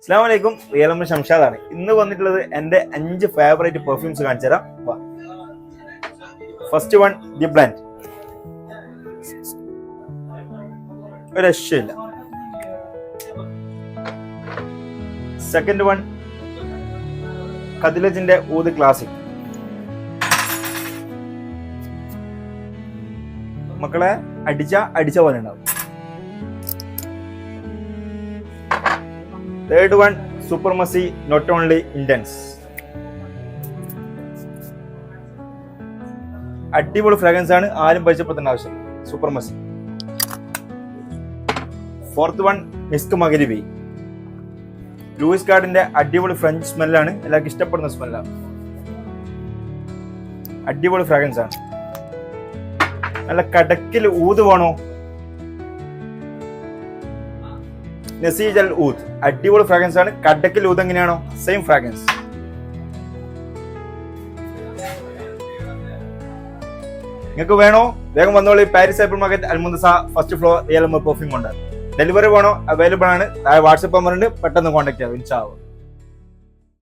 അസ്സലാമു അലൈക്കും. Real M ഷംഷാദാണ്. ഇന്ന് വന്നിട്ടുള്ളത് എൻ്റെ 5 ഫേവറേറ്റ് പെർഫ്യൂംസ് കാണിച്ചു തരാം. ഫസ്റ്റ് വൺ ദി ബ്ലാൻഡ്, ഒരു രക്ഷയില്ല. സെക്കൻഡ് വൺ കദിലജിന്റെ ഊദ് ക്ലാസിക്. മക്കളെ അടിച്ച പോലെ ഉണ്ടാവും. Third one supremacy not only intense. അടിപൊളി ഫ്രാഗ്രൻസ് ആണ്, ആരും പരിചയപ്പെടുത്തേണ്ട ആവശ്യമില്ല. സൂപ്പർമസി. ഫോർത്ത് വൺ മിസ്ക് മഗരിബി. ലൂയിസ് ഗാർഡിന്റെ അടിപൊളി ഫ്രഞ്ച് സ്മെല്ലാണ്, എല്ലാവർക്കും ഇഷ്ടപ്പെടുന്ന സ്മെല്ലാണ്. അടിപൊളി ഫ്രാഗ്രൻസ് ആണ്. നല്ല കടക്കിൽ ഊത് വേണോ? നസീജ് അൽ ഊദ്. അടിപൊളി ഫ്രാഗ്രൻസ് ആണ്. കടക്കിൽ ഊത് എങ്ങനെയാണോ സെയിം ഫ്രാഗ്രൻസ്. നിങ്ങൾക്ക് വേണോ വേഗം വന്നോളി. പാരീസ് സൈബർ മാർക്കറ്റ് അൽമുന്തസ first floor real M perfume ഉണ്ട്. ഡെലിവറി വേണോ അവൈലബിൾ ആണ്. വാട്സ്ആപ്പ് നമ്പർ ഉണ്ട്, പെട്ടെന്ന് കോൺടാക്ട് ചെയ്യാം. ഇൻഷാ അല്ലാഹ്.